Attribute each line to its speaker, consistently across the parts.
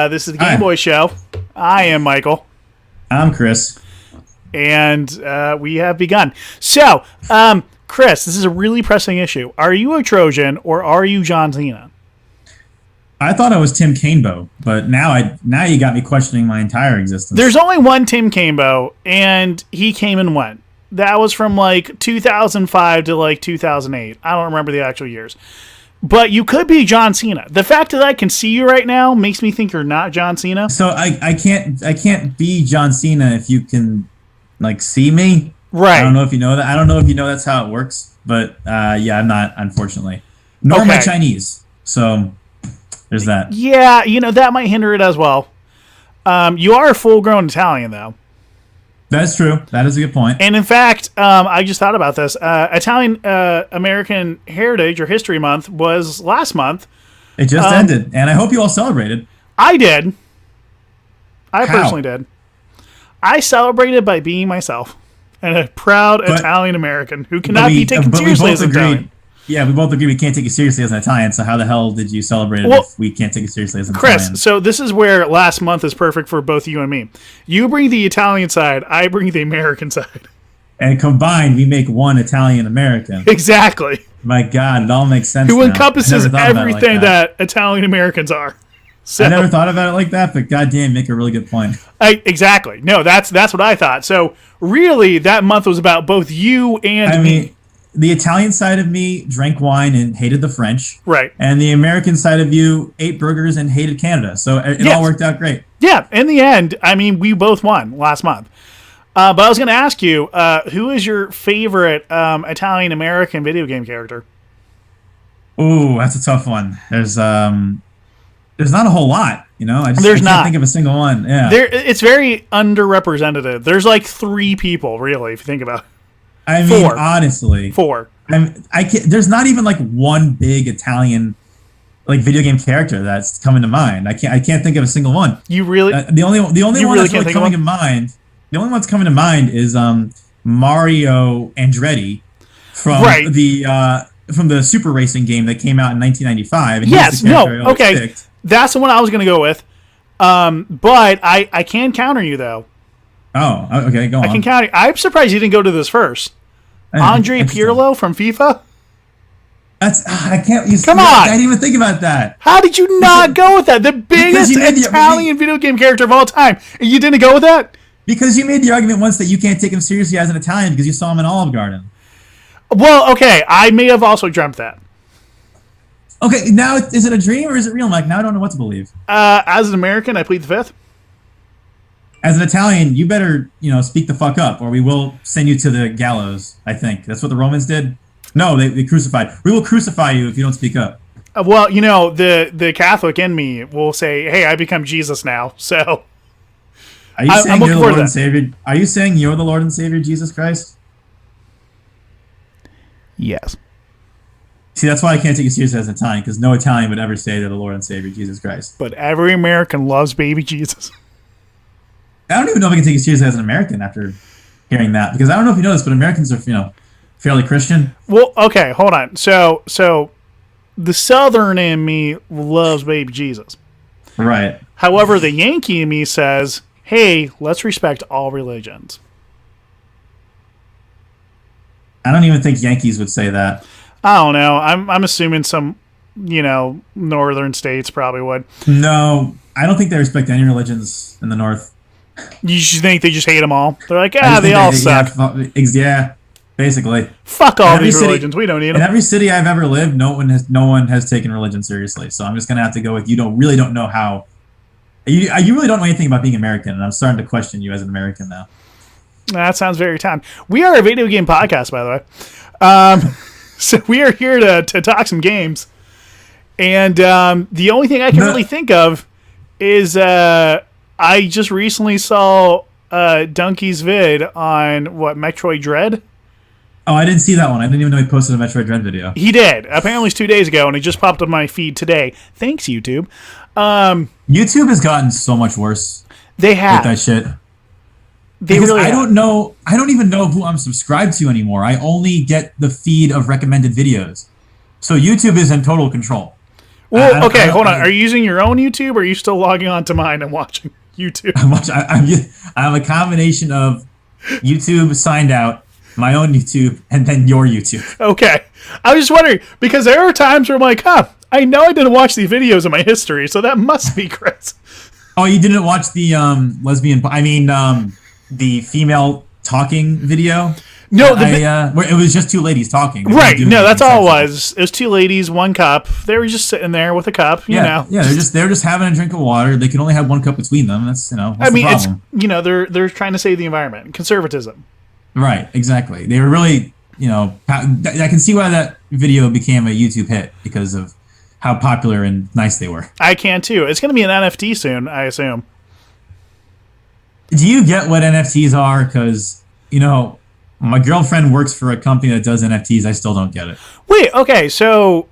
Speaker 1: This is the Game Boy Show. I am Michael.
Speaker 2: I'm Chris.
Speaker 1: And we have begun. So, Chris, this is a really pressing issue. Are you a Trojan or are you John Cena?
Speaker 2: I thought I was Tim Canebo, but now you got me questioning my entire existence.
Speaker 1: There's only one Tim Canebo, and he came and went. That was from like 2005 to like 2008. I don't remember the actual years. But you could be John Cena. The fact that I can see you right now makes me think you're not John Cena.
Speaker 2: So I can't be John Cena if you can like see me.
Speaker 1: Right.
Speaker 2: I don't know if you know that. I don't know if you know that's how it works. But yeah, I'm not, unfortunately. Nor am I Chinese. So there's that.
Speaker 1: Yeah, that might hinder it as well. You are a full-grown Italian, though.
Speaker 2: That's true. That is a good point.
Speaker 1: And in fact, I just thought about this. Italian American Heritage or History Month was last month.
Speaker 2: It just ended, and I hope you all celebrated.
Speaker 1: I did. I
Speaker 2: How?
Speaker 1: personally did. I celebrated by being myself and a proud Italian American who cannot be taken seriously as an Italian.
Speaker 2: Yeah, we both agree we can't take you seriously as an Italian, so how the hell did you celebrate it if we can't take you seriously as an Italian?
Speaker 1: Chris, so this is where last month is perfect for both you and me. You bring the Italian side, I bring the American side.
Speaker 2: And combined, we make one Italian-American.
Speaker 1: Exactly.
Speaker 2: My God, it all makes sense
Speaker 1: Who
Speaker 2: now.
Speaker 1: encompasses everything that Italian Americans are. So,
Speaker 2: I never thought about it like that, but goddamn, make a really good point.
Speaker 1: Exactly. No, that's what I thought. So really, that month was about both you and me.
Speaker 2: The Italian side of me drank wine and hated the French.
Speaker 1: Right.
Speaker 2: And the American side of you ate burgers and hated Canada. So it all worked out great.
Speaker 1: Yeah. In the end, I mean, we both won last month. But I was going to ask you, who is your favorite Italian American video game character?
Speaker 2: Ooh, that's a tough one. There's not a whole lot, I can't think of a single one. Yeah.
Speaker 1: It's very underrepresented. There's like 3 people, really, if you think about it.
Speaker 2: I mean, honestly,
Speaker 1: 4.
Speaker 2: There's not even like one big Italian like video game character that's coming to mind. I can't think of a single one.
Speaker 1: You really?
Speaker 2: The only one that's really coming to mind. The only one that's coming to mind is Mario Andretti from the Super Racing game that came out in 1995. And
Speaker 1: yes. Okay. That's the one I was going to go with. But I can counter you though.
Speaker 2: Oh, okay, go on.
Speaker 1: I can counter you. I'm surprised you didn't go to this first. Andre Pirlo from FIFA?
Speaker 2: I can't.
Speaker 1: Come on!
Speaker 2: I didn't even think about that.
Speaker 1: How did you not go with that? The biggest Italian video game character of all time. And you didn't go with that?
Speaker 2: Because you made the argument once that you can't take him seriously as an Italian because you saw him in Olive Garden.
Speaker 1: Well, okay, I may have also dreamt that.
Speaker 2: Okay, now is it a dream or is it real, Mike? Now I don't know what to believe.
Speaker 1: As an American, I plead the fifth.
Speaker 2: As an Italian, you better, speak the fuck up, or we will send you to the gallows. I think that's what the Romans did. No, they crucified. We will crucify you if you don't speak up.
Speaker 1: Well, the Catholic in me will say, "Hey, I become Jesus now." So,
Speaker 2: are you saying you're the Lord and Savior? Are you saying you're the Lord and Savior, Jesus Christ?
Speaker 1: Yes.
Speaker 2: See, that's why I can't take you seriously as an Italian, because no Italian would ever say they're the Lord and Savior, Jesus Christ.
Speaker 1: But every American loves baby Jesus.
Speaker 2: I don't even know if I can take you seriously as an American after hearing that, because I don't know if you know this, but Americans are, fairly Christian.
Speaker 1: Well, okay, hold on. So the Southern in me loves baby Jesus.
Speaker 2: Right.
Speaker 1: However, the Yankee in me says, hey, let's respect all religions.
Speaker 2: I don't even think Yankees would say that.
Speaker 1: I don't know. I'm assuming some, northern states probably would.
Speaker 2: No, I don't think they respect any religions in the North.
Speaker 1: You just think they just hate them all? They're like, they all suck.
Speaker 2: Yeah, basically.
Speaker 1: Fuck all these religions. We don't need them.
Speaker 2: In every city I've ever lived, no one has taken religion seriously. So I'm just gonna have to go with you. Really don't know how. You really don't know anything about being American, and I'm starting to question you as an American now.
Speaker 1: That sounds very Italian. We are a video game podcast, by the way. So we are here to talk some games, and the only thing I can really think of is. I just recently saw Donkey's vid on, Metroid Dread?
Speaker 2: Oh, I didn't see that one. I didn't even know he posted a Metroid Dread video.
Speaker 1: He did. Apparently it's 2 days ago, and it just popped on my feed today. Thanks, YouTube.
Speaker 2: YouTube has gotten so much worse.
Speaker 1: They have.
Speaker 2: With that shit.
Speaker 1: They really have.
Speaker 2: I don't even know who I'm subscribed to anymore. I only get the feed of recommended videos. So YouTube is in total control.
Speaker 1: Well, okay, hold on. Are you using your own YouTube, or are you still logging on to mine and watching YouTube?
Speaker 2: I have a combination of YouTube signed out, my own YouTube, and then your YouTube.
Speaker 1: Okay. I was just wondering, because there are times where I'm like, I know I didn't watch these videos in my history, so that must be Chris.
Speaker 2: Oh, you didn't watch the the female talking video?
Speaker 1: No,
Speaker 2: where it was just two ladies talking.
Speaker 1: Right. No, that's all it was. It was two ladies, one cup. They were just sitting there with a cup, you know.
Speaker 2: Yeah, they're just having a drink of water. They can only have one cup between them. That's, what's the problem?
Speaker 1: It's, they're trying to save the environment. Conservatism.
Speaker 2: Right, exactly. They were really, I can see why that video became a YouTube hit, because of how popular and nice they were.
Speaker 1: I can too. It's going to be an NFT soon, I assume.
Speaker 2: Do you get what NFTs are? Because, my girlfriend works for a company that does NFTs. I still don't get it.
Speaker 1: Wait, okay, so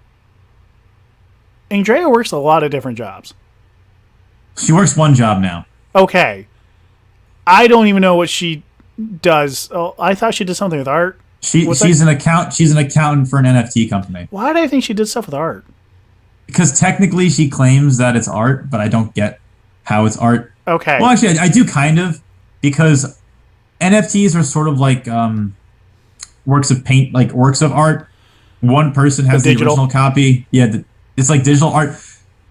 Speaker 1: Andrea works a lot of different jobs.
Speaker 2: She works one job now.
Speaker 1: Okay. I don't even know what she does. Oh, I thought she did something with art.
Speaker 2: She's an accountant for an NFT company.
Speaker 1: Why do I think she did stuff with art?
Speaker 2: Because technically she claims that it's art, but I don't get how it's art.
Speaker 1: Okay.
Speaker 2: Well, actually, I do kind of, because NFTs are sort of like works of paint, like works of art. One person has the original copy. Yeah, it's like digital art.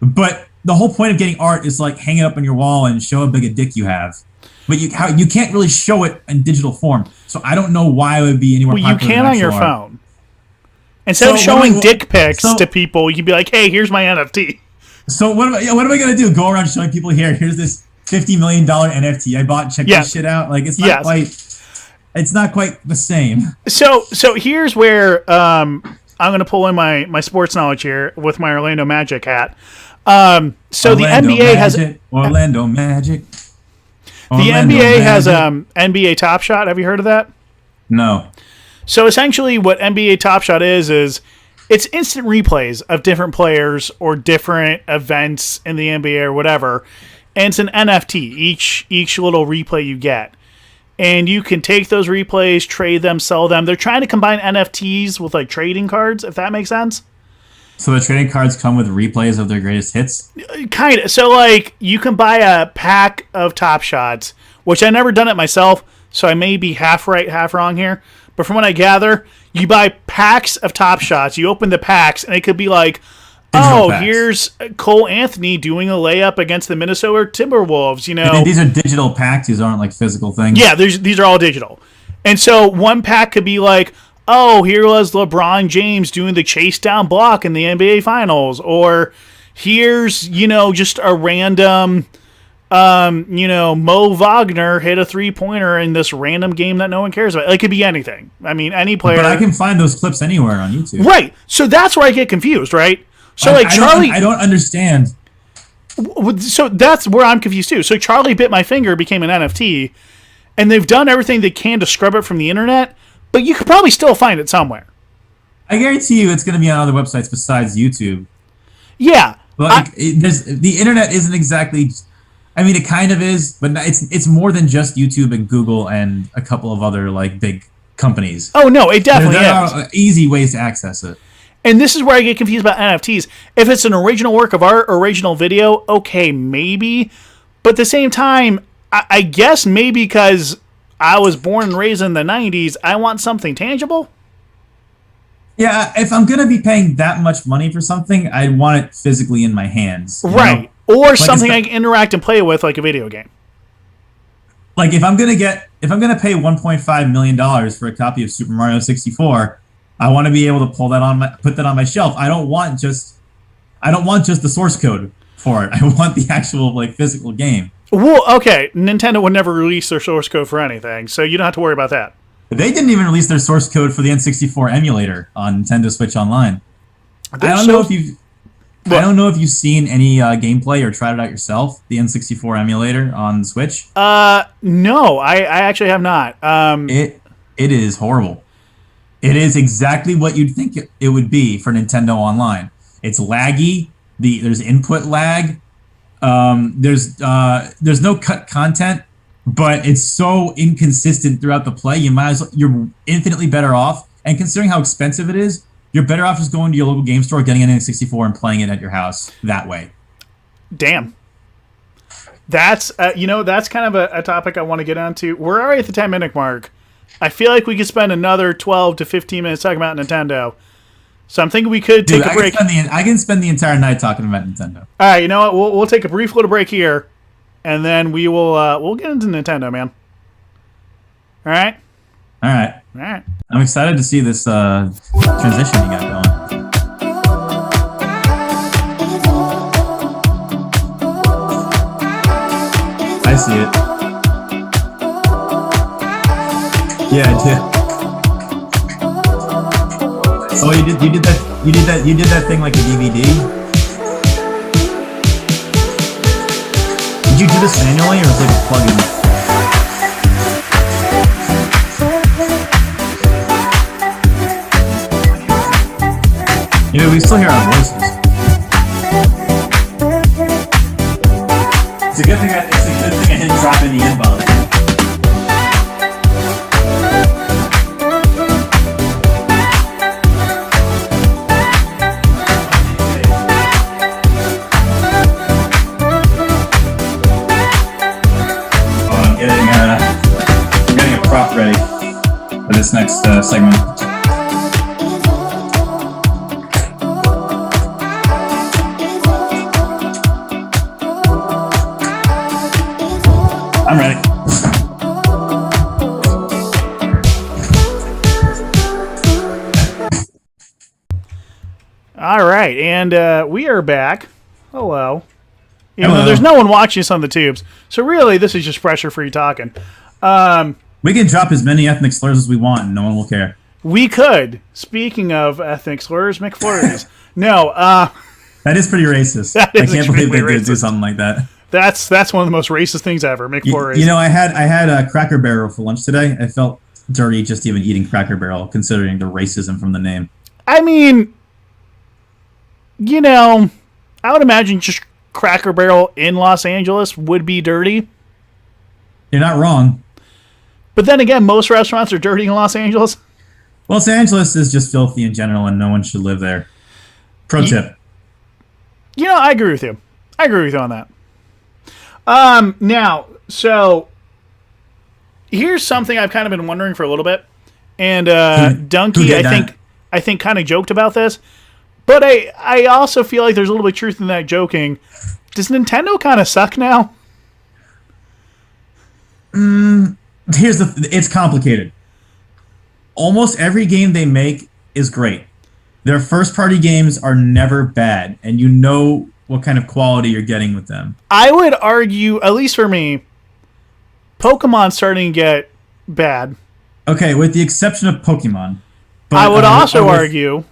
Speaker 2: But the whole point of getting art is like hang it up on your wall and show how big a dick you have. But you can't really show it in digital form. So I don't know why it would be anywhere popular.
Speaker 1: Well, you can on your phone. Instead of showing dick pics to people, you can be like, "Hey, here's my NFT."
Speaker 2: So what am I gonna do? Go around showing people, here's this $50 million NFT I bought. Check this shit out. Like, it's not quite. It's not quite the same.
Speaker 1: So here's where I'm going to pull in my sports knowledge here with my Orlando Magic hat. So the NBA has
Speaker 2: Orlando Magic.
Speaker 1: The NBA has NBA Top Shot. Have you heard of that?
Speaker 2: No.
Speaker 1: So essentially, what NBA Top Shot is it's instant replays of different players or different events in the NBA or whatever. And it's an NFT, each little replay you get. And you can take those replays, trade them, sell them. They're trying to combine NFTs with like trading cards, if that makes sense.
Speaker 2: So the trading cards come with replays of their greatest hits?
Speaker 1: Kind of. So like you can buy a pack of Top Shots, which I've never done it myself, so I may be half right, half wrong here. But from what I gather, you buy packs of Top Shots, you open the packs, and it could be like, here's Cole Anthony doing a layup against the Minnesota Timberwolves,
Speaker 2: These are digital packs. These aren't like physical things.
Speaker 1: Yeah, these are all digital. And so one pack could be like, here was LeBron James doing the chase down block in the NBA Finals. Or here's, just a random, Mo Wagner hit a three-pointer in this random game that no one cares about. It could be anything. I mean, any player.
Speaker 2: But I can find those clips anywhere on YouTube.
Speaker 1: Right. So that's where I get confused, right? So Charlie,
Speaker 2: I don't understand.
Speaker 1: So that's where I'm confused too. So Charlie Bit My Finger became an NFT, and they've done everything they can to scrub it from the internet, but you could probably still find it somewhere.
Speaker 2: I guarantee you, it's going to be on other websites besides YouTube.
Speaker 1: Yeah,
Speaker 2: the internet isn't exactly. I mean, it kind of is, but it's more than just YouTube and Google and a couple of other like big companies.
Speaker 1: Oh no, it definitely
Speaker 2: there are easy ways to access it.
Speaker 1: And this is where I get confused about NFTs. If it's an original work of art, original video, okay, maybe. But at the same time, I guess maybe because I was born and raised in the 90s, I want something tangible.
Speaker 2: Yeah, if I'm going to be paying that much money for something, I want it physically in my hands.
Speaker 1: Right. Or like something I can interact and play with, like a video game.
Speaker 2: Like if I'm going to pay $1.5 million for a copy of Super Mario 64, I want to be able to put that on my shelf. I don't want just the source code for it. I want the actual like physical game.
Speaker 1: Well, okay, Nintendo would never release their source code for anything, so you don't have to worry about that.
Speaker 2: They didn't even release their source code for the N64 emulator on Nintendo Switch Online. I don't know if you've seen any gameplay or tried it out yourself. The N64 emulator on Switch.
Speaker 1: No, I actually have not.
Speaker 2: It is horrible. It is exactly what you'd think it would be for Nintendo Online. It's laggy. There's input lag. There's no cut content, but it's so inconsistent throughout the play. You're infinitely better off. And considering how expensive it is, You're better off just going to your local game store, getting an N64, and playing it at your house that way.
Speaker 1: Damn. That's that's kind of a topic I want to get onto. We're already at the 10-minute mark. I feel like we could spend another 12 to 15 minutes talking about Nintendo. So I'm thinking we could take a break.
Speaker 2: I can spend the entire night talking about Nintendo.
Speaker 1: All right, you know what? We'll take a brief little break here, and then we'll get into Nintendo, man. All right.
Speaker 2: All right.
Speaker 1: All right.
Speaker 2: I'm excited to see this transition you got going. I see it. Yeah, I did. Oh, you did that thing like a DVD? Did you do this manually or was it like a plugin? We still hear our voices. It's a good thing I didn't drop any N-bombs. I'm getting a prop ready for this next segment. I'm ready.
Speaker 1: All right, and we are back. Hello. Even though there's no one watching us on the tubes. So really, this is just pressure-free talking.
Speaker 2: We can drop as many ethnic slurs as we want and no one will care.
Speaker 1: We could. Speaking of ethnic slurs, McFlurries. No.
Speaker 2: That is pretty racist. I can't believe they did do something like that.
Speaker 1: That's one of the most racist things ever, McFlurries.
Speaker 2: You know, I had a Cracker Barrel for lunch today. I felt dirty just even eating Cracker Barrel, considering the racism from the name.
Speaker 1: I mean, I would imagine just Cracker Barrel in Los Angeles would be dirty.
Speaker 2: You're not wrong.
Speaker 1: But then again, most restaurants are dirty in Los Angeles.
Speaker 2: Los Angeles is just filthy in general, and no one should live there. Pro tip.
Speaker 1: I agree with you. I agree with you on that. Now, so here's something I've kind of been wondering for a little bit, and Donkey, I think, kind of joked about this, but I also feel like there's a little bit of truth in that joking. Does Nintendo kind of suck now?
Speaker 2: It's complicated. Almost every game they make is great. Their first-party games are never bad, and you know what kind of quality you're getting with them.
Speaker 1: I would argue, at least for me, Pokemon's starting to get bad.
Speaker 2: Okay, with the exception of Pokemon.
Speaker 1: But I would also argue...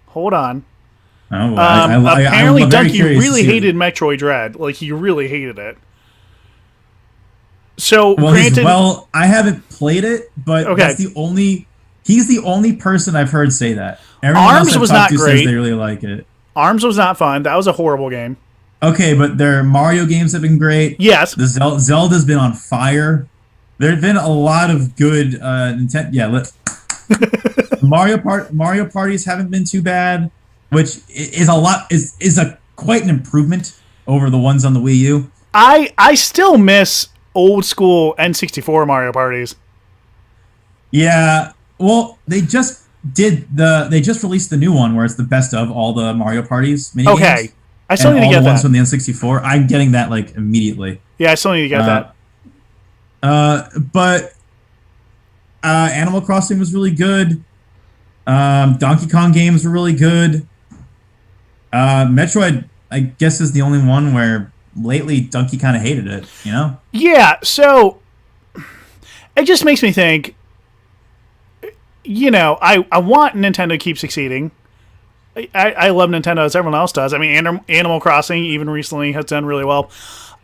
Speaker 1: Hold on.
Speaker 2: Oh, well,
Speaker 1: apparently Donkey really hated Metroid Dread. Like, he really hated it. So, granted...
Speaker 2: Well, I haven't played it, but okay. He's the only person I've heard say that. Everyone
Speaker 1: ARMS was not great.
Speaker 2: Says they really like it.
Speaker 1: ARMS was not fun. That was a horrible game.
Speaker 2: Okay, but their Mario games have been great.
Speaker 1: Yes.
Speaker 2: The Zelda's been on fire. There have been a lot of good Nintendo. Yeah, Mario parties haven't been too bad, which is quite an improvement over the ones on the Wii U.
Speaker 1: I still miss old school N64 Mario parties.
Speaker 2: Yeah, well, they just released the new one where it's the best of all the Mario parties mini games.
Speaker 1: I still need to get that. All the ones
Speaker 2: from the N64. I'm getting that like immediately.
Speaker 1: Yeah, I still need to get that.
Speaker 2: But Animal Crossing was really good. Donkey Kong games were really good. Metroid, I guess, is the only one where lately Donkey kind of hated it, Yeah,
Speaker 1: so it just makes me think, I want Nintendo to keep succeeding. I love Nintendo as everyone else does. I mean, Animal Crossing even recently has done really well.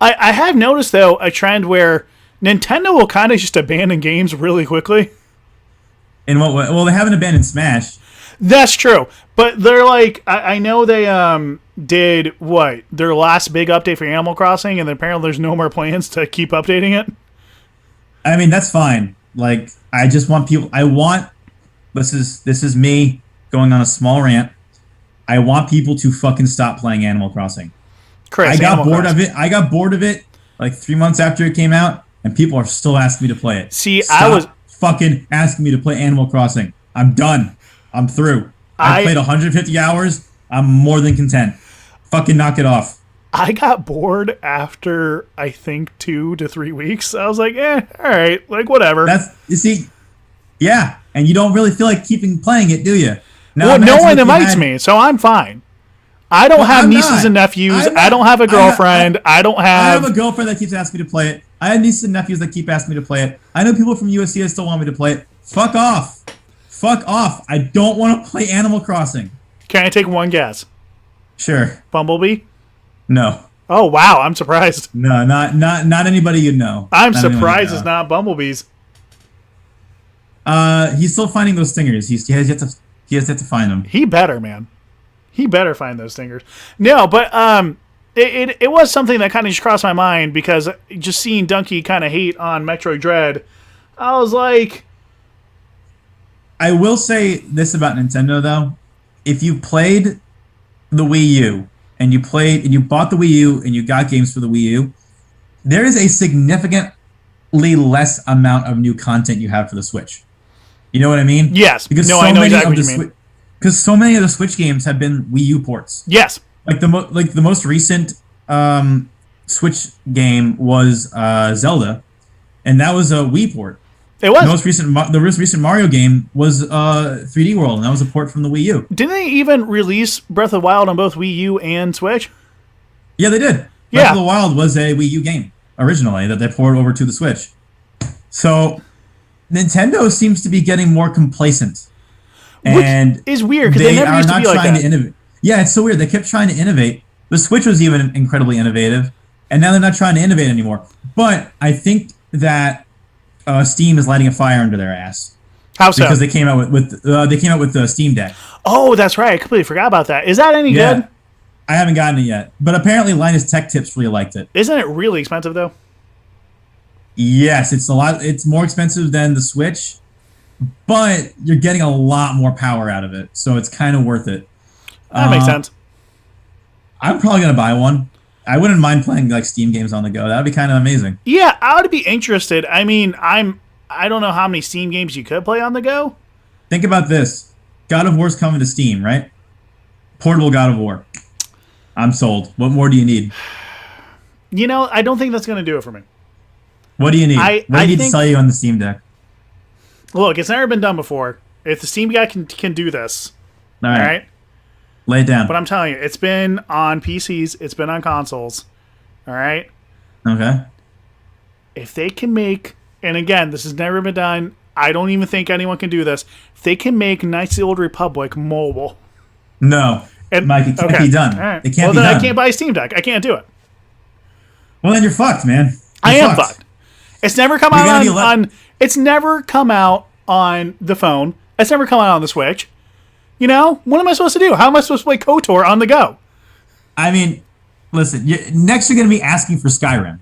Speaker 1: I have noticed, though, a trend where Nintendo will kind of just abandon games really quickly.
Speaker 2: In what way? Well, they haven't abandoned Smash.
Speaker 1: That's true. But they're like, I know they did, their last big update for Animal Crossing, and apparently there's no more plans to keep updating it.
Speaker 2: I mean, that's fine. Like, I just want people, this is me. going on a small rant. I want people to fucking stop playing Animal Crossing.
Speaker 1: Chris,
Speaker 2: I got bored of it. I got bored of it like 3 months after it came out, and people are still asking me to play it.
Speaker 1: See,
Speaker 2: Stop fucking asking me to play Animal Crossing. I'm done. I'm through. I played 150 hours. I'm more than content. Fucking knock it off.
Speaker 1: I got bored after, I think, 2 to 3 weeks. I was like, all right, like, whatever.
Speaker 2: You see, yeah, and you don't really feel like keeping playing it, do you?
Speaker 1: Now, well, no one invites me, so I'm fine. I don't have nieces and nephews. I don't have a girlfriend. I have
Speaker 2: a girlfriend that keeps asking me to play it. I have nieces and nephews that keep asking me to play it. I know people from USC that still want me to play it. Fuck off. Fuck off. I don't want to play Animal Crossing.
Speaker 1: Can I take one guess?
Speaker 2: Sure.
Speaker 1: Bumblebee?
Speaker 2: No.
Speaker 1: Oh, wow. I'm surprised.
Speaker 2: No, not anybody you know.
Speaker 1: I'm surprised it's not Bumblebees.
Speaker 2: He's still finding those stingers. He has yet to find them.
Speaker 1: He better, man. He better find those stingers. No, but it was something that kind of just crossed my mind because just seeing Donkey kind of hate on Metroid Dread, I was like...
Speaker 2: I will say this about Nintendo, though. If you played the Wii U, and you bought the Wii U, and you got games for the Wii U, there is a significantly less amount of new content you have for the Switch. You know what I mean?
Speaker 1: Yes.
Speaker 2: Because I know exactly what you mean. Because so many of the Switch games have been Wii U ports.
Speaker 1: Yes.
Speaker 2: Like the most recent Switch game was Zelda, and that was a Wii port.
Speaker 1: It was.
Speaker 2: The most recent Mario game was 3D World, and that was a port from the Wii U.
Speaker 1: Didn't they even release Breath of the Wild on both Wii U and Switch?
Speaker 2: Yeah, they did. Breath of the Wild was a Wii U game originally that they ported over to the Switch. So Nintendo seems to be getting more complacent. And
Speaker 1: which is weird because they never used to be like that.
Speaker 2: Innovate. Yeah, it's so weird. They kept trying to innovate. The Switch was even incredibly innovative, and now they're not trying to innovate anymore. But I think that Steam is lighting a fire under their ass.
Speaker 1: How so?
Speaker 2: Because they came out with the Steam Deck.
Speaker 1: Oh, that's right. I completely forgot about that. Is that any good?
Speaker 2: I haven't gotten it yet, but apparently Linus Tech Tips really liked it.
Speaker 1: Isn't it really expensive though?
Speaker 2: Yes, it's a lot. It's more expensive than the Switch, but you're getting a lot more power out of it, so it's kind of worth it.
Speaker 1: That makes sense.
Speaker 2: I'm probably gonna buy one. I wouldn't mind playing like Steam games on the go. That'd be kind of amazing.
Speaker 1: Yeah, I would be interested. I mean, I don't know how many Steam games you could play on the go.
Speaker 2: Think about this: God of War's coming to Steam, right? Portable God of War. I'm sold. What more do you need?
Speaker 1: You know, I don't think that's going to do it for me.
Speaker 2: What do you need? What do you need to sell you on the Steam Deck?
Speaker 1: Look, it's never been done before. If the Steam guy can do this, all right?
Speaker 2: Lay it down.
Speaker 1: But I'm telling you, it's been on PCs, it's been on consoles, all right?
Speaker 2: Okay.
Speaker 1: If they can make, and again, this has never been done, I don't even think anyone can do this, if they can make Knights of the Old Republic mobile.
Speaker 2: No. Mike, it can't be done.
Speaker 1: Right.
Speaker 2: It can't be done.
Speaker 1: Well, then I can't buy a Steam Deck. I can't do it.
Speaker 2: Well, then you're fucked, man.
Speaker 1: I am fucked. It's never come out on it's never come out on the phone. It's never come out on the Switch. You know, what am I supposed to do? How am I supposed to play KOTOR on the go?
Speaker 2: I mean, listen, next you're going to be asking for Skyrim.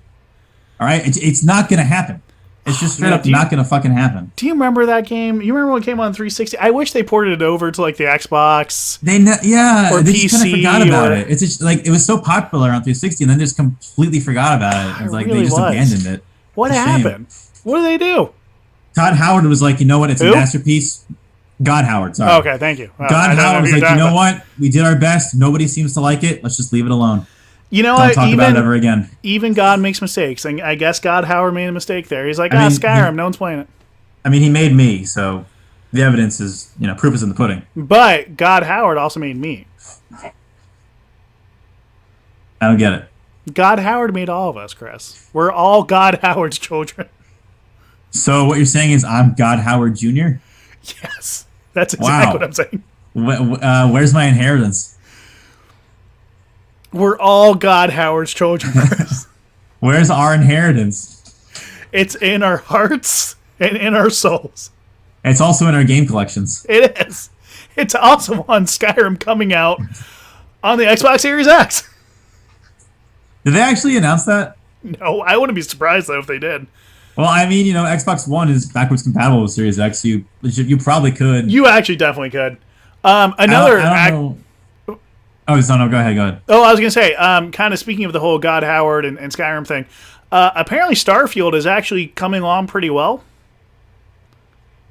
Speaker 2: All right? It's not going to happen. It's just straight up not going to fucking happen.
Speaker 1: Do you remember that game? You remember when it came on 360? I wish they ported it over to like the Xbox.
Speaker 2: They
Speaker 1: PC,
Speaker 2: just kind of forgot about it. It's just like it was so popular on 360 and then just completely forgot about it. It's like they just abandoned it.
Speaker 1: What happened? What did they do?
Speaker 2: Todd Howard was like, you know what? It's a masterpiece. God Howard, sorry.
Speaker 1: Oh, okay, thank you.
Speaker 2: God Howard was like, you know what? We did our best. Nobody seems to like it. Let's just leave it alone.
Speaker 1: You know
Speaker 2: what? Don't talk about it ever again.
Speaker 1: Even God makes mistakes. And I guess God Howard made a mistake there. He's like, Skyrim, no one's playing it.
Speaker 2: I mean, he made me, so the evidence is, proof is in the pudding.
Speaker 1: But God Howard also made me.
Speaker 2: I don't get it.
Speaker 1: God Howard made all of us, Chris. We're all God Howard's children.
Speaker 2: So what you're saying is I'm God Howard Jr.?
Speaker 1: Yes. That's exactly what I'm saying.
Speaker 2: Where's my inheritance?
Speaker 1: We're all God Howard's children.
Speaker 2: Where's our inheritance?
Speaker 1: It's in our hearts and in our souls.
Speaker 2: It's also in our game collections.
Speaker 1: It is. It's also on Skyrim coming out on the Xbox Series X.
Speaker 2: Did they actually announce that?
Speaker 1: No, I wouldn't be surprised though if they did.
Speaker 2: Well, I mean, Xbox One is backwards compatible with Series X. You probably could.
Speaker 1: You actually definitely could. Another.
Speaker 2: I don't know. Oh, no, go ahead.
Speaker 1: Oh, I was gonna say, kind of speaking of the whole God Howard and Skyrim thing. Apparently, Starfield is actually coming along pretty well.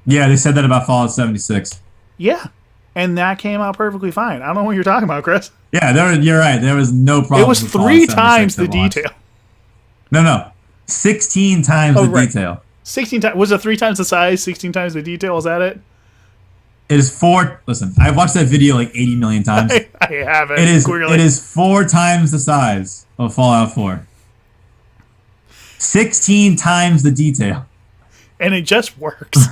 Speaker 2: Yeah, they said that about Fallout 76.
Speaker 1: Yeah, and that came out perfectly fine. I don't know what you're talking about, Chris.
Speaker 2: Yeah, you're right. There was no problem.
Speaker 1: It was 3 times the detail.
Speaker 2: No. 16 times the detail.
Speaker 1: 16 times. Was it 3 times the size, 16 times the detail? Is that it?
Speaker 2: It is 4. Listen, I've watched that video like 80 million times.
Speaker 1: I haven't.
Speaker 2: It is 4 times the size of Fallout 4. 16 times the detail.
Speaker 1: And it just works.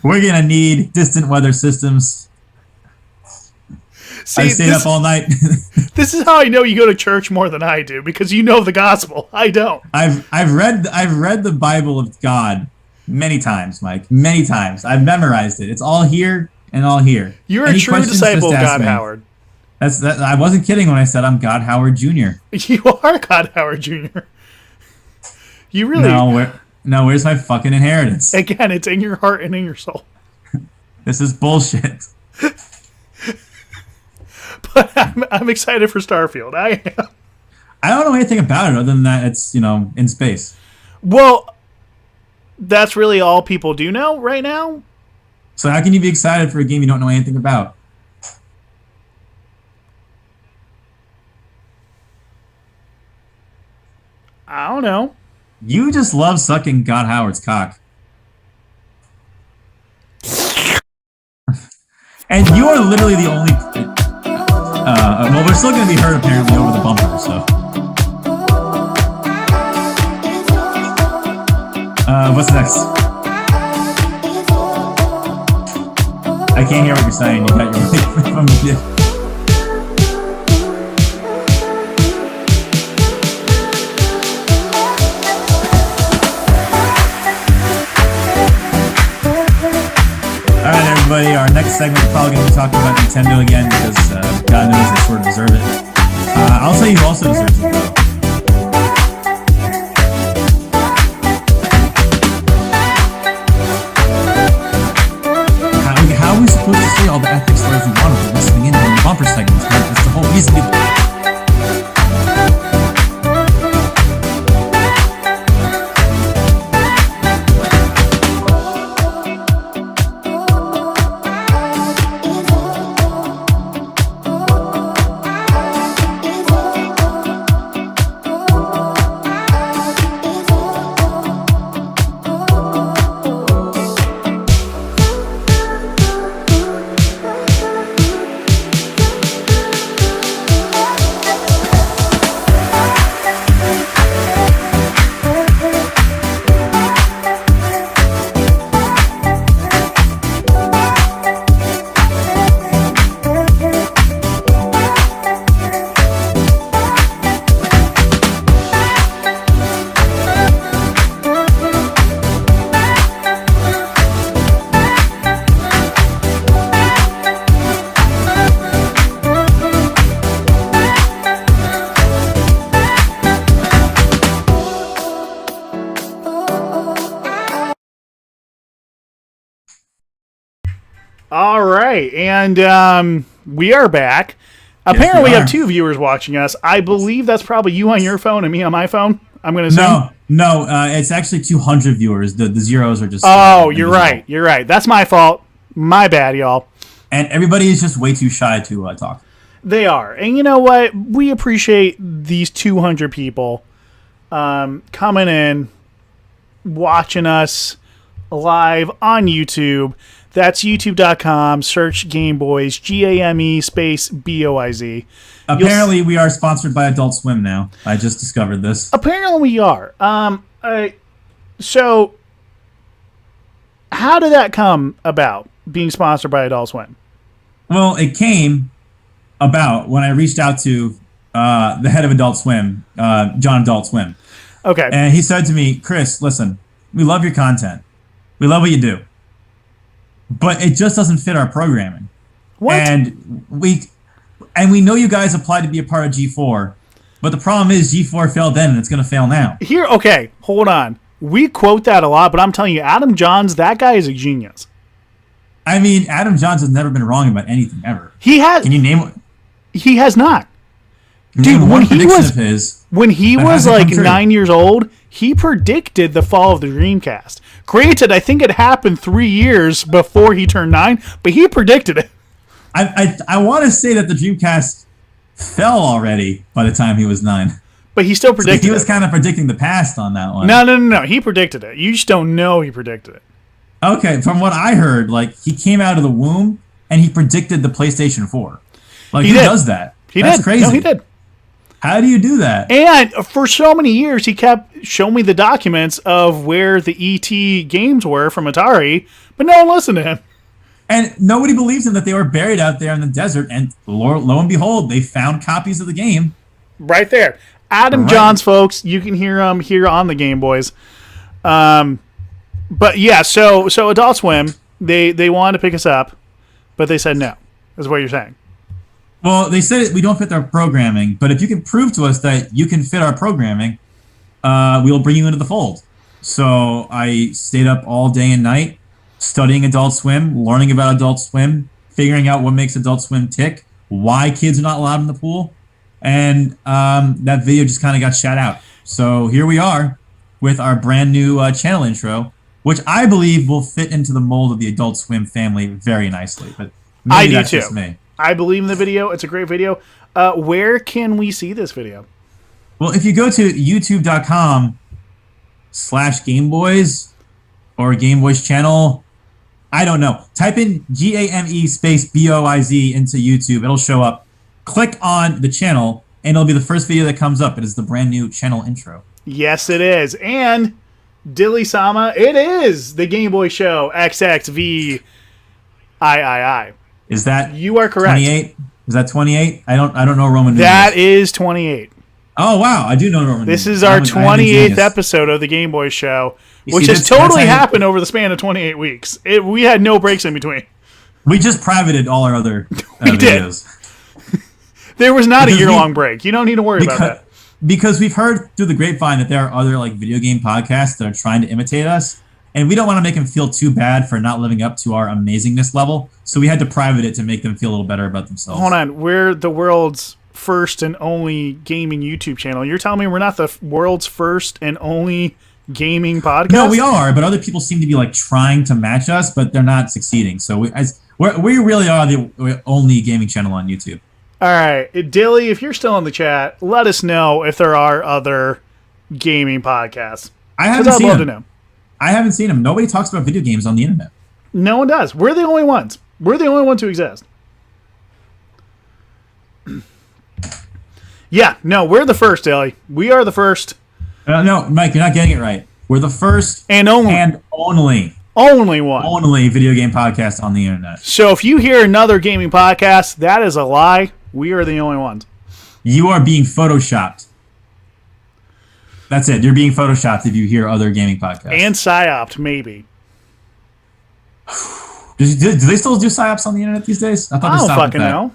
Speaker 2: We're going to need distant weather systems. See, I stayed up all night.
Speaker 1: This is how I know you go to church more than I do, because you know the gospel. I don't.
Speaker 2: I've read the Bible of God many times, Mike. Many times. I've memorized it. It's all here and all here.
Speaker 1: You're a true disciple of God Howard.
Speaker 2: I wasn't kidding when I said I'm God Howard Jr.
Speaker 1: You are God Howard Jr. You really...
Speaker 2: No, where's my fucking inheritance?
Speaker 1: Again, it's in your heart and in your soul.
Speaker 2: This is bullshit.
Speaker 1: But I'm excited for Starfield. I am.
Speaker 2: I don't know anything about it other than that it's, in space.
Speaker 1: Well, that's really all people do know right now.
Speaker 2: So how can you be excited for a game you don't know anything about?
Speaker 1: I don't know.
Speaker 2: You just love sucking God Howard's cock. And you are literally the only... well, we're still going to be heard apparently over the bumper, so... What's next? I can't hear what you're saying. You got your mic from the... Everybody, our next segment is probably going to be talking about Nintendo again because God knows they sort of deserve it. I'll tell you who also deserves it though. How are we supposed to say all the epic stories we want if we're listening in on the bumper segments? That's the whole reason.
Speaker 1: All right, and we are back. Apparently, we have 2 viewers watching us. I believe that's probably you on your phone and me on my phone. I'm going to say
Speaker 2: no. It's actually 200 viewers. The zeros are just.
Speaker 1: Oh, you're right. You're right. That's my fault. My bad, y'all.
Speaker 2: And everybody is just way too shy to talk.
Speaker 1: They are, and you know what? We appreciate these 200 people coming in, watching us live on YouTube. That's youtube.com, search Game Boiz, GAME space BOIZ.
Speaker 2: Apparently, we are sponsored by Adult Swim now. I just discovered this.
Speaker 1: Apparently, we are. So, how did that come about, being sponsored by Adult Swim?
Speaker 2: Well, it came about when I reached out to the head of Adult Swim, John Adult Swim.
Speaker 1: Okay.
Speaker 2: And he said to me, Chris, listen, we love your content. We love what you do. But it just doesn't fit our programming.
Speaker 1: What?
Speaker 2: And we know you guys applied to be a part of G4, but the problem is G4 failed then and it's going to fail now.
Speaker 1: Okay, hold on. We quote that a lot, but I'm telling you, Adam Johns, that guy is a genius.
Speaker 2: I mean, Adam Johnson's never been wrong about anything ever.
Speaker 1: He has.
Speaker 2: Can you name?
Speaker 1: He has not.
Speaker 2: Dude, when he
Speaker 1: was like 9 years old, he predicted the fall of the Dreamcast. Granted, I think it happened 3 years before he turned 9, but he predicted it.
Speaker 2: I want to say that the Dreamcast fell already by the time he was 9.
Speaker 1: But he still predicted it.
Speaker 2: So he was kind of predicting the past on that one.
Speaker 1: No. He predicted it. You just don't know he predicted it.
Speaker 2: Okay, from what I heard, like, he came out of the womb and he predicted the PlayStation 4. Like, who does that? That's crazy.
Speaker 1: No, he did.
Speaker 2: How do you do that?
Speaker 1: And for so many years, he kept showing me the documents of where the E.T. games were from Atari, but no one listened to him.
Speaker 2: And nobody believes him that they were buried out there in the desert, and lo and behold, they found copies of the game.
Speaker 1: Right there. Adam Johns, folks. You can hear him here on the Game Boys. But yeah, so Adult Swim, they wanted to pick us up, but they said no, is what you're saying.
Speaker 2: Well, they said we don't fit their programming, but if you can prove to us that you can fit our programming, we'll bring you into the fold. So I stayed up all day and night studying Adult Swim, learning about Adult Swim, figuring out what makes Adult Swim tick, why kids are not allowed in the pool, and that video just kind of got shot out. So here we are with our brand new channel intro, which I believe will fit into the mold of the Adult Swim family very nicely. But maybe that's just me.
Speaker 1: I believe in the video. It's a great video. Where can we see this video?
Speaker 2: Well, if you go to youtube.com/Gameboys or Gameboys channel, I don't know. Type in GAME space BOIZ into YouTube. It'll show up. Click on the channel, and it'll be the first video that comes up. It is the brand new channel intro.
Speaker 1: Yes, it is. And Dilly-sama, it is the Game Boy Show XXVIII.
Speaker 2: Is that
Speaker 1: you are correct?
Speaker 2: 28? Is that 28? I don't know Roman numerals.
Speaker 1: That is 28.
Speaker 2: Oh wow, I do know Roman numerals.
Speaker 1: This is our 28th episode of the Game Boy Show, which has totally happened over the span of 28 weeks. We had no breaks in between.
Speaker 2: We just privated all our other videos.
Speaker 1: There was not a year-long break. You don't need to worry about that.
Speaker 2: Because we've heard through the grapevine that there are other like video game podcasts that are trying to imitate us. And we don't want to make them feel too bad for not living up to our amazingness level. So we had to private it to make them feel a little better about themselves.
Speaker 1: Hold on. We're the world's first and only gaming YouTube channel. You're telling me we're not the world's first and only gaming podcast?
Speaker 2: No, we are. But other people seem to be like trying to match us, but they're not succeeding. So we really are the only gaming channel on YouTube.
Speaker 1: All right. Dilly, if you're still in the chat, let us know if there are other gaming podcasts.
Speaker 2: I haven't seen them. I haven't seen them. Nobody talks about video games on the internet.
Speaker 1: No one does. We're the only ones. We're the only ones who exist. Yeah, no, we're the first, Dilly. We are the first.
Speaker 2: No, Mike, you're not getting it right. We're the first
Speaker 1: and only
Speaker 2: only video game podcast on the internet.
Speaker 1: So if you hear another gaming podcast, that is a lie. We are the only ones.
Speaker 2: You are being photoshopped. That's it. You're being photoshopped if you hear other gaming podcasts.
Speaker 1: And psyoped, maybe.
Speaker 2: Do they still do psyops on the internet these days?
Speaker 1: I don't fucking know.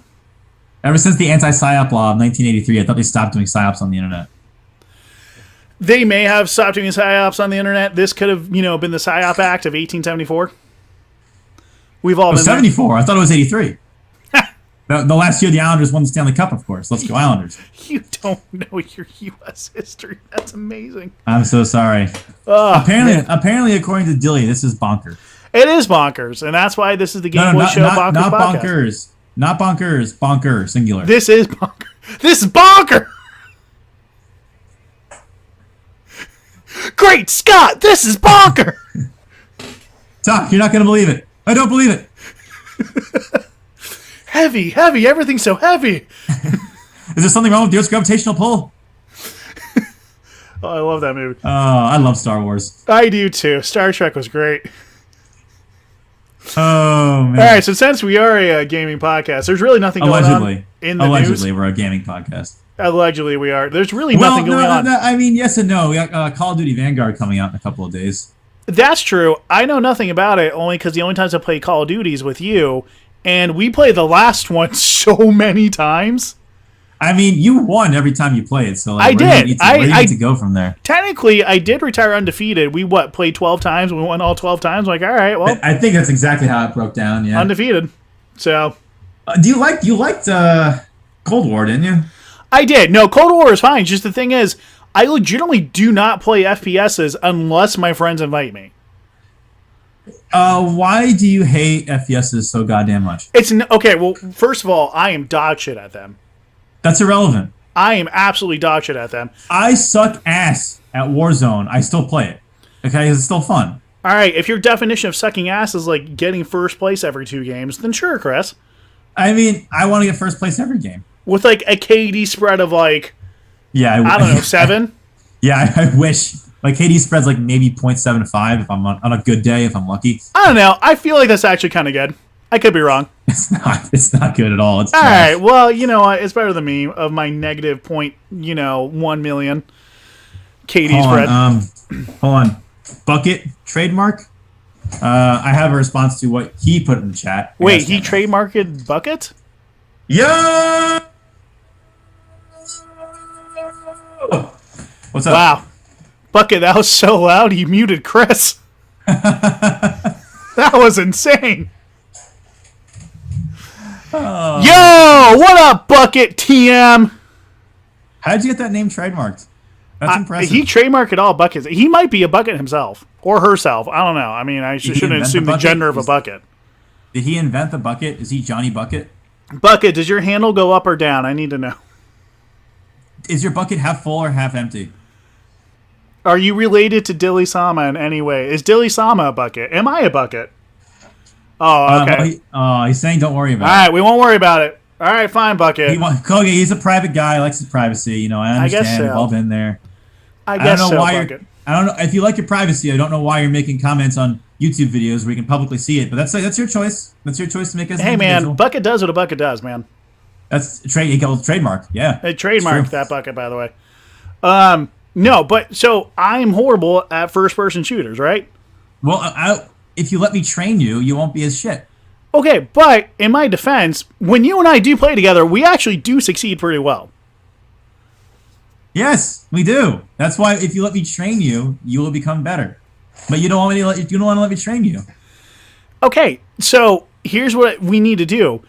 Speaker 2: Ever since the anti-psyop law of 1983, I thought they stopped doing psyops on the internet.
Speaker 1: They may have stopped doing psyops on the internet. This could have, been the Psyop Act of 1874. We've all been
Speaker 2: 74. I thought it was 83. The last year the Islanders won the Stanley Cup, of course. Let's go Islanders.
Speaker 1: You don't know your U.S. history. That's amazing.
Speaker 2: I'm so sorry. Apparently, according to Dilly, this is bonkers.
Speaker 1: It is bonkers, and that's why this is the Game Boy Show Bonkers
Speaker 2: not
Speaker 1: podcast.
Speaker 2: Bonkers. Not bonkers. Bonker, singular.
Speaker 1: This is bonker. This is bonker! Great Scott, this is bonker!
Speaker 2: Doc, you're not going to believe it. I don't believe it.
Speaker 1: Heavy, everything's so heavy.
Speaker 2: Is there something wrong with the Earth's gravitational pull?
Speaker 1: Oh, I love that movie.
Speaker 2: Oh, I love Star Wars.
Speaker 1: I do too. Star Trek was great.
Speaker 2: Oh, man.
Speaker 1: All right, so since we are a gaming podcast, there's really nothing going on in the news.
Speaker 2: Allegedly, we're a gaming podcast.
Speaker 1: Allegedly, we are. There's really nothing going on.
Speaker 2: I mean, yes and no. We got Call of Duty Vanguard coming out in a couple of days.
Speaker 1: That's true. I know nothing about it, only because the only times I play Call of Duty is with you, and we play the last one so many times.
Speaker 2: I mean, you won every time you played, so
Speaker 1: I did.
Speaker 2: Where do you need to go from there?
Speaker 1: Technically, I did retire undefeated. We played 12 times. We won all 12 times. I'm like, all right, well,
Speaker 2: I think that's exactly how it broke down. Yeah,
Speaker 1: undefeated. So,
Speaker 2: you liked Cold War, didn't you?
Speaker 1: I did. No, Cold War is fine. Just the thing is, I legitimately do not play FPSs unless my friends invite me.
Speaker 2: Why do you hate FPSs so goddamn much?
Speaker 1: Okay. Well, first of all, I am dog shit at them.
Speaker 2: That's irrelevant.
Speaker 1: I am absolutely dog shit at them.
Speaker 2: I suck ass at Warzone. I still play it. Okay, it's still fun.
Speaker 1: All right, if your definition of sucking ass is like getting first place every 2 games, then sure, Chris.
Speaker 2: I mean, I want to get first place every game.
Speaker 1: With like a KD spread of like, I don't know, 7?
Speaker 2: Yeah, I wish. Like KD spread's like maybe 0.75 if I'm on a good day, if I'm lucky.
Speaker 1: I don't know. I feel like that's actually kind of good. I could be wrong.
Speaker 2: It's not good at all. It's
Speaker 1: all right. Well, you know what? It's better than me of my negative 1 million KD spread.
Speaker 2: Hold on. Bucket trademark. I have a response to what he put in the chat.
Speaker 1: Wait, he trademarked Bucket?
Speaker 2: Yeah. What's up?
Speaker 1: Wow. Bucket, that was so loud you muted Chris. That was insane.
Speaker 2: Oh.
Speaker 1: Yo, what up, Bucket TM?
Speaker 2: How did you get that name trademarked? That's impressive.
Speaker 1: He trademarked all buckets. He might be a bucket himself or herself. I don't know. I mean, I shouldn't assume the gender of a bucket.
Speaker 2: Did he invent the bucket? Is he Johnny Bucket?
Speaker 1: Bucket, does your handle go up or down? I need to know.
Speaker 2: Is your bucket half full or half empty?
Speaker 1: Are you related to Dilly Sama in any way? Is Dilly Sama a bucket? Am I a bucket? Oh, okay.
Speaker 2: He's saying don't worry about it.
Speaker 1: All right, we won't worry about it. All right, fine, Bucket.
Speaker 2: Kogi, he's a private guy, likes his privacy. You know, I understand.
Speaker 1: I guess so.
Speaker 2: We've all been there.
Speaker 1: I guess so,
Speaker 2: Bucket. I don't know if you like your privacy. I don't know why you're making comments on YouTube videos where you can publicly see it, but that's your choice. That's your choice to make as an individual.
Speaker 1: Man, Bucket does what a bucket does, man.
Speaker 2: That's trademark. Yeah,
Speaker 1: they trademarked that Bucket, by the way. No, but so I'm horrible at first-person shooters, right?
Speaker 2: Well, if you let me train you, you won't be as shit.
Speaker 1: Okay, but in my defense, when you and I do play together, we actually do succeed pretty well.
Speaker 2: Yes, we do. That's why if you let me train you, you will become better. But you don't want to let me train you. Okay,
Speaker 1: so here's what we need to do.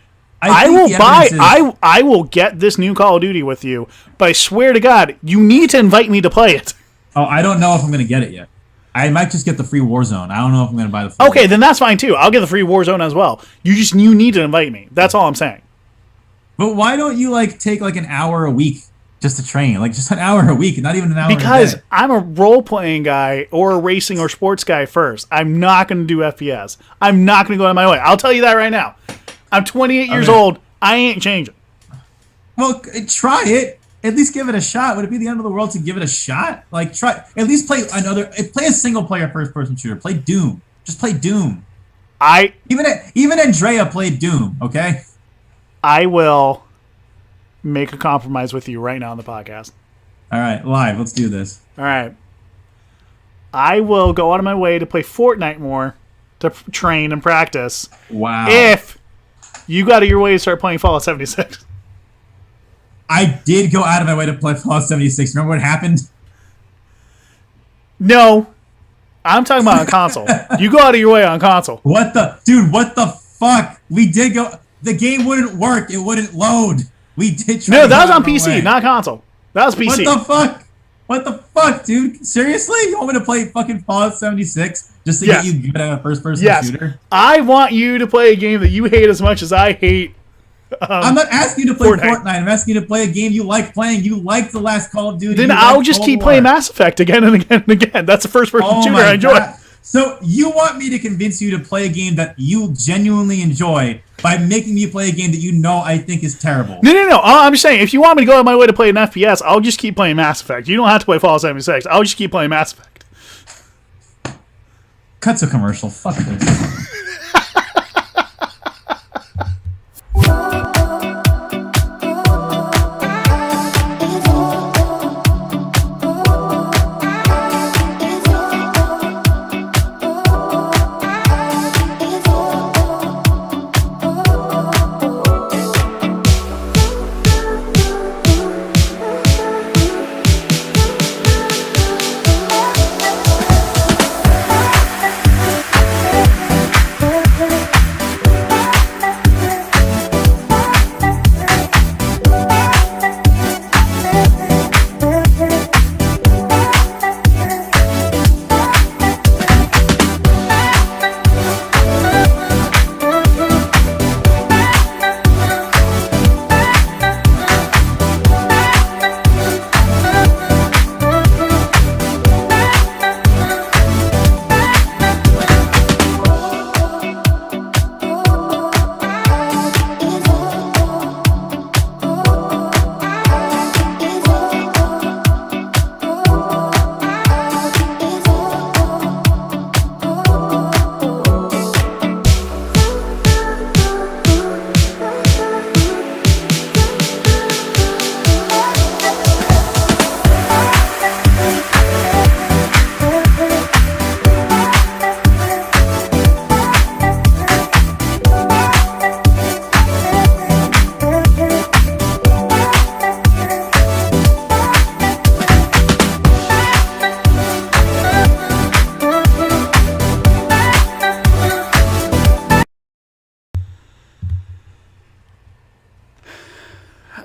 Speaker 1: I will get this new Call of Duty with you, but I swear to God, you need to invite me to play it.
Speaker 2: Oh, I don't know if I'm going to get it yet. I might just get the free Warzone. I don't know if I'm going to buy the free
Speaker 1: Okay, then that's fine too. I'll get the free Warzone as well. You need to invite me. That's all I'm saying.
Speaker 2: But why don't you take an hour a week just to train? Like just an hour a week, not even an hour
Speaker 1: Because
Speaker 2: a day.
Speaker 1: I'm a role-playing guy or a racing or sports guy first. I'm not going to do FPS. I'm not going to go out of my way. I'll tell you that right now. I'm 28 years old. I ain't changing.
Speaker 2: Well, try it. At least give it a shot. Would it be the end of the world to give it a shot? Try at least play a single player first person shooter. Play Doom. Just play Doom. Even Andrea played Doom. Okay.
Speaker 1: I will make a compromise with you right now on the podcast.
Speaker 2: All right, live. Let's do this.
Speaker 1: All right. I will go out of my way to play Fortnite more to train and practice.
Speaker 2: Wow.
Speaker 1: If you go out of your way to start playing Fallout 76.
Speaker 2: I did go out of my way to play Fallout 76. Remember what happened?
Speaker 1: No. I'm talking about on console. You go out of your way on console.
Speaker 2: What the fuck? We did go... The game wouldn't work. It wouldn't load. We did try.
Speaker 1: No, that was on PC, not console. That was PC.
Speaker 2: What the fuck? What the fuck, dude? Seriously? You want me to play fucking Fallout 76 just to get you good at a first-person shooter?
Speaker 1: I want you to play a game that you hate as much as I hate.
Speaker 2: I'm not asking you to play Fortnite. I'm asking you to play a game you like playing. You like the last Call of Duty.
Speaker 1: Then I'll just keep playing Mass Effect again and again and again. That's a first-person shooter I enjoy.
Speaker 2: So you want me to convince you to play a game that you genuinely enjoy by making me play a game that you know I think is terrible?
Speaker 1: No. I'm just saying, if you want me to go out of my way to play an FPS, I'll just keep playing Mass Effect. You don't have to play Fallout 76. I'll just keep playing Mass Effect.
Speaker 2: Cut to commercial. Fuck this.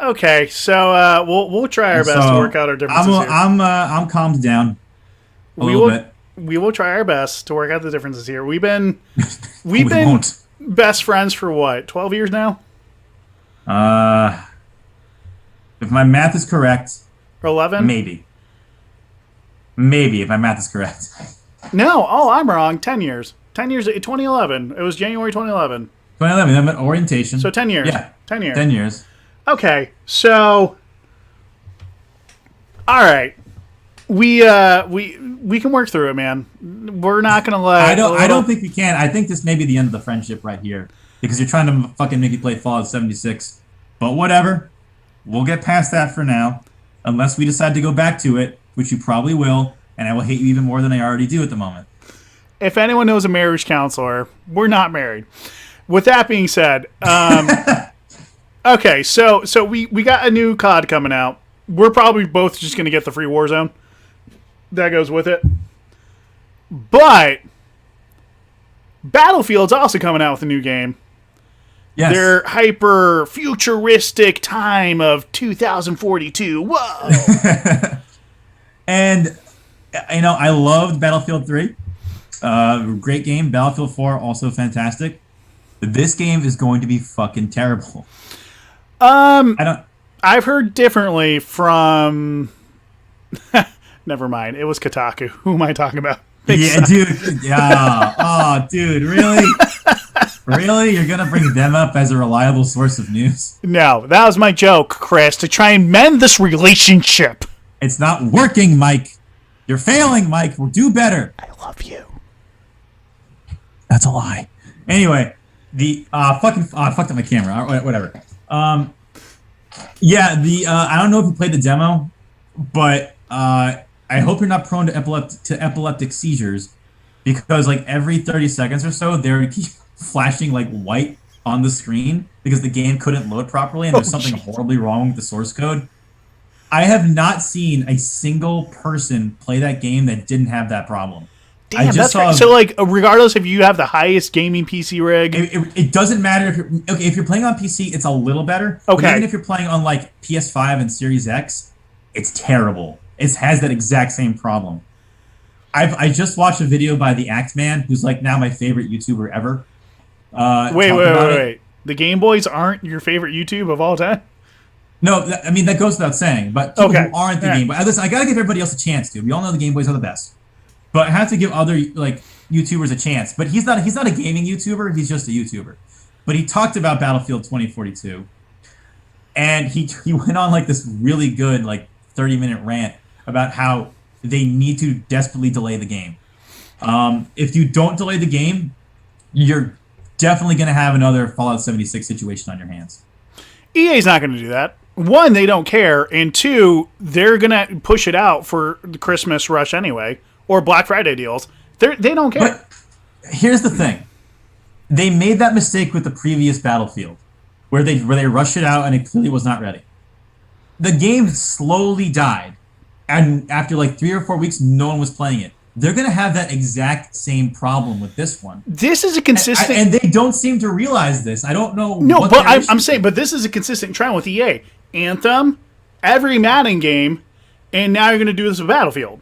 Speaker 1: Okay, so we'll try our best to work out our differences here.
Speaker 2: I'm calmed down a little bit.
Speaker 1: We will try our best to work out the differences here. We've been
Speaker 2: won't.
Speaker 1: best friends for what, 12 years now?
Speaker 2: If my math is correct,
Speaker 1: Or 11?
Speaker 2: maybe if my math is correct.
Speaker 1: No, I'm wrong. 10 years. 10 years. 2011. It was January 2011.
Speaker 2: 2011. I'm at orientation.
Speaker 1: So 10 years.
Speaker 2: Yeah,
Speaker 1: 10 years.
Speaker 2: 10 years.
Speaker 1: Okay, so all right, we can work through it, man. We're not gonna let.
Speaker 2: I don't think we can. I think this may be the end of the friendship right here because you're trying to fucking make me play Fallout 76. But whatever, we'll get past that for now, unless we decide to go back to it, which you probably will, and I will hate you even more than I already do at the moment.
Speaker 1: If anyone knows a marriage counselor, we're not married. With that being said, okay, so we got a new COD coming out. We're probably both just going to get the free Warzone. That goes with it. But Battlefield's also coming out with a new game.
Speaker 2: Yes.
Speaker 1: Their hyper futuristic time of 2042. Whoa!
Speaker 2: And I loved Battlefield 3. Great game. Battlefield 4 also fantastic. This game is going to be fucking terrible.
Speaker 1: I've heard differently from. Never mind. It was Kotaku. Who am I talking about?
Speaker 2: Dude. Yeah. Oh, dude. Really? Really? You're gonna bring them up as a reliable source of news?
Speaker 1: No, that was my joke, Chris, to try and mend this relationship.
Speaker 2: It's not working, Mike. You're failing, Mike. We'll do better.
Speaker 1: I love you.
Speaker 2: That's a lie. Anyway, I fucked up my camera. Whatever. Yeah, I don't know if you played the demo, but I hope you're not prone to epileptic seizures, because like every 30 seconds or so, they keep flashing like white on the screen because the game couldn't load properly and there's something horribly wrong with the source code. I have not seen a single person play that game that didn't have that problem.
Speaker 1: Damn, that's right. So, like, regardless if you have the highest gaming PC rig,
Speaker 2: it doesn't matter if you're playing on PC, it's a little better.
Speaker 1: Okay.
Speaker 2: But even if you're playing on like PS5 and Series X, it's terrible. It has that exact same problem. I just watched a video by the Act Man, who's like now my favorite YouTuber ever.
Speaker 1: Wait. The Game Boys aren't your favorite YouTube of all time?
Speaker 2: No, I mean that goes without saying. But people who aren't the Game Boys, listen, I gotta give everybody else a chance, dude. We all know the Game Boys are the best. But I have to give other like YouTubers a chance. But he's not a gaming YouTuber. He's just a YouTuber. But he talked about Battlefield 2042, and he went on like this really good like 30-minute rant about how they need to desperately delay the game. If you don't delay the game, you're definitely going to have another Fallout 76 situation on your hands.
Speaker 1: EA's not going to do that. One, they don't care, and two, they're going to push it out for the Christmas rush anyway. Or Black Friday deals. They don't care.
Speaker 2: But here's the thing. They made that mistake with the previous Battlefield, where they rushed it out and it clearly was not ready. The game slowly died, and after like 3 or 4 weeks, no one was playing it. They're going to have that exact same problem with this one.
Speaker 1: This is a consistent...
Speaker 2: And they don't seem to realize this. I don't know...
Speaker 1: No, but I'm saying, but this is a consistent trend with EA. Anthem, every Madden game, and now you're going to do this with Battlefield.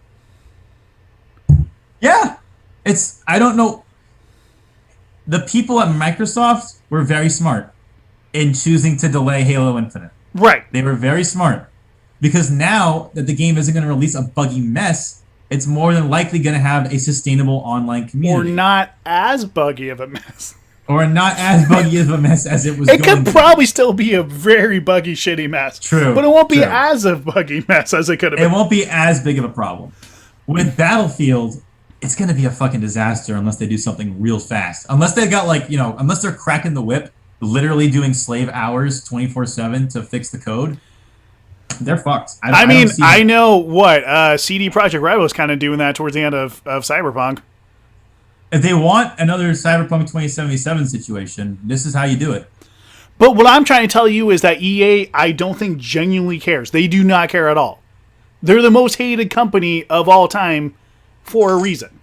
Speaker 2: Yeah, I don't know. The people at Microsoft were very smart in choosing to delay Halo Infinite.
Speaker 1: Right.
Speaker 2: They were very smart. Because now that the game isn't going to release a buggy mess, it's more than likely going to have a sustainable online community.
Speaker 1: Or not as buggy of a mess.
Speaker 2: Or not as buggy of a mess as it was
Speaker 1: It could probably still be a very buggy, shitty mess.
Speaker 2: True.
Speaker 1: But it won't be as a buggy mess as it could have been.
Speaker 2: It won't be as big of a problem. With Battlefield... it's going to be a fucking disaster unless they do something real fast. Unless they got unless they're cracking the whip, literally doing slave hours 24/7 to fix the code, they're fucked.
Speaker 1: I know what CD Projekt Red was kind of doing that towards the end of Cyberpunk.
Speaker 2: If they want another Cyberpunk 2077 situation, this is how you do it.
Speaker 1: But what I'm trying to tell you is that EA, I don't think genuinely cares. They do not care at all. They're the most hated company of all time for a reason.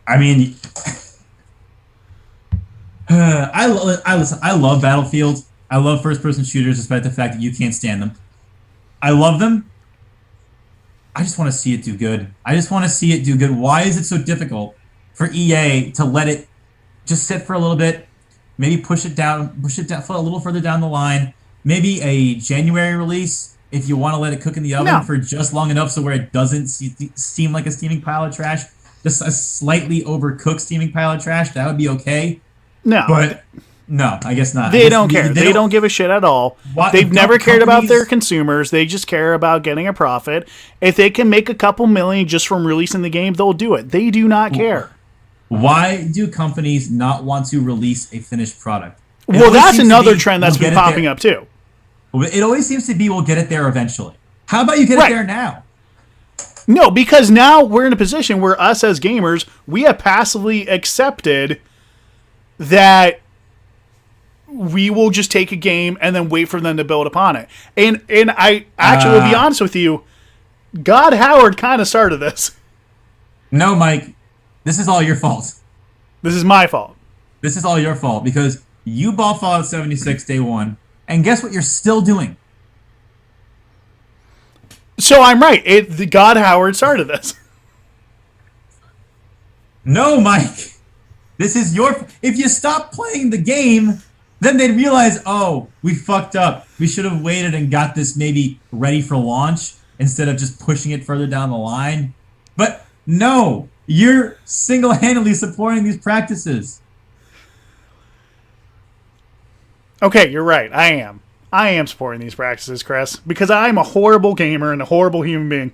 Speaker 2: I mean, I love Battlefield. I love first-person shooters, despite the fact that you can't stand them. I love them. I just want to see it do good. Why is it so difficult for EA to let it just sit for a little bit, maybe push it down a little further down the line, maybe a January release if you want to let it cook in the oven for just long enough so where it doesn't seem like a steaming pile of trash, just a slightly overcooked steaming pile of trash, that would be okay.
Speaker 1: No.
Speaker 2: But no, I guess not.
Speaker 1: They don't care. They don't give a shit at all. They've never cared about their consumers. They just care about getting a profit. If they can make a couple million just from releasing the game, they'll do it. They do not care.
Speaker 2: Why do companies not want to release a finished product?
Speaker 1: Well, that's another trend that's been popping up too.
Speaker 2: It always seems to be we'll get it there eventually. How about you get it there now?
Speaker 1: No, because now we're in a position where us as gamers, we have passively accepted that we will just take a game and then wait for them to build upon it. And I actually will be honest with you, God Howard kind of started this.
Speaker 2: No, Mike, this is all your fault.
Speaker 1: This is my fault.
Speaker 2: This is all your fault because you bought Fallout 76 day one, and guess what you're still doing?
Speaker 1: So I'm right. God Howard started this.
Speaker 2: No, Mike. This is your... If you stop playing the game, then they'd realize, oh, we fucked up. We should have waited and got this maybe ready for launch instead of just pushing it further down the line. But no, you're single-handedly supporting these practices.
Speaker 1: Okay, you're right. I am supporting these practices, Chris, because I'm a horrible gamer and a horrible human being.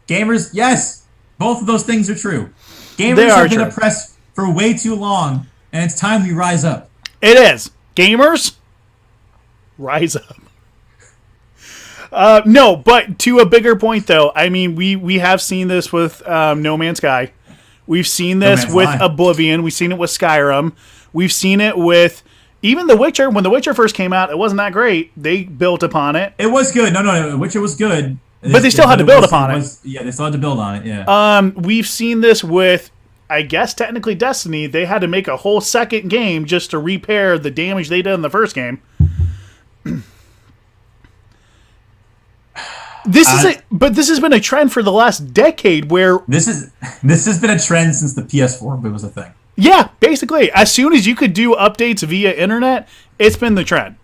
Speaker 2: Gamers, yes, both of those things are true. Gamers have been oppressed for way too long, and it's time we rise up.
Speaker 1: It is. Gamers, rise up. No, but to a bigger point, though, I mean, we have seen this with No Man's Sky. We've seen this with Oblivion. We've seen it with Skyrim. We've seen it with... Even The Witcher, when The Witcher first came out, it wasn't that great. They built upon it.
Speaker 2: It was good. No, The Witcher was good.
Speaker 1: But they still had to build upon it.
Speaker 2: Yeah, they still had to build on it, yeah.
Speaker 1: We've seen this with, I guess, technically Destiny. They had to make a whole second game just to repair the damage they did in the first game. This has been a trend for the last decade where...
Speaker 2: This has been a trend since the PS4 was a thing.
Speaker 1: Yeah, basically. As soon as you could do updates via internet, it's been the trend.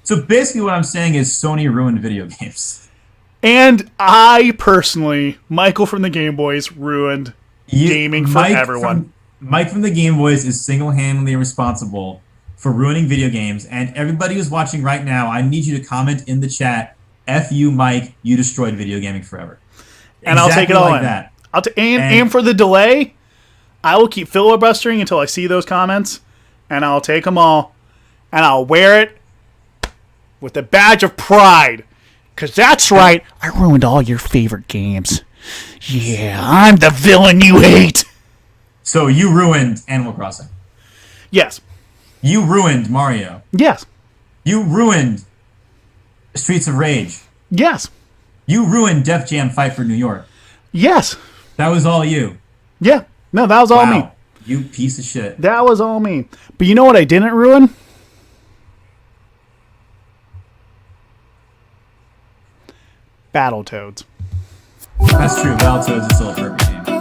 Speaker 2: So basically what I'm saying is Sony ruined video games.
Speaker 1: And I personally, Michael from the Game Boys, ruined gaming for everyone.
Speaker 2: Mike from the Game Boys is single-handedly responsible for ruining video games. And everybody who's watching right now, I need you to comment in the chat, F you, Mike, you destroyed video gaming forever.
Speaker 1: And I'll take it all like in. That. And for the delay... I will keep filibustering until I see those comments, and I'll take them all, and I'll wear it with a badge of pride. Because that's right, I ruined all your favorite games. Yeah, I'm the villain you hate.
Speaker 2: So you ruined Animal Crossing.
Speaker 1: Yes.
Speaker 2: You ruined Mario.
Speaker 1: Yes.
Speaker 2: You ruined Streets of Rage.
Speaker 1: Yes.
Speaker 2: You ruined Def Jam Fight for New York.
Speaker 1: Yes.
Speaker 2: That was all you.
Speaker 1: Yeah. No, that was all me.
Speaker 2: You piece of shit.
Speaker 1: That was all me. But you know what I didn't ruin? Battletoads.
Speaker 2: That's true. Battletoads is still a perfect game.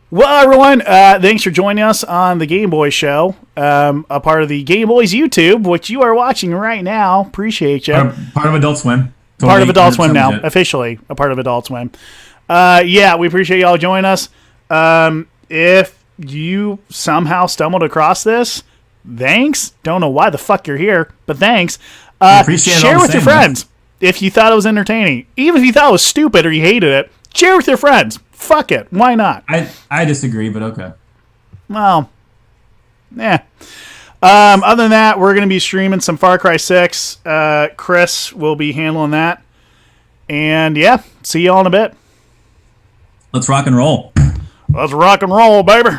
Speaker 1: Well, everyone, thanks for joining us on the Game Boys show, a part of the Game Boys YouTube, which you are watching right now. Appreciate you.
Speaker 2: Part of Adult Swim.
Speaker 1: Totally part of Adult Swim now, officially a part of Adult Swim. Yeah, we appreciate y'all joining us. If you somehow stumbled across this, thanks. Don't know why the fuck you're here, but thanks. Share with your friends if you thought it was entertaining. Even if you thought it was stupid or you hated it, share with your friends. Fuck it. Why not?
Speaker 2: I disagree, but okay.
Speaker 1: Well, yeah. Other than that, we're going to be streaming some Far Cry 6. Chris will be handling that. And yeah, see y'all in a bit.
Speaker 2: Let's rock and roll.
Speaker 1: Let's rock and roll, baby.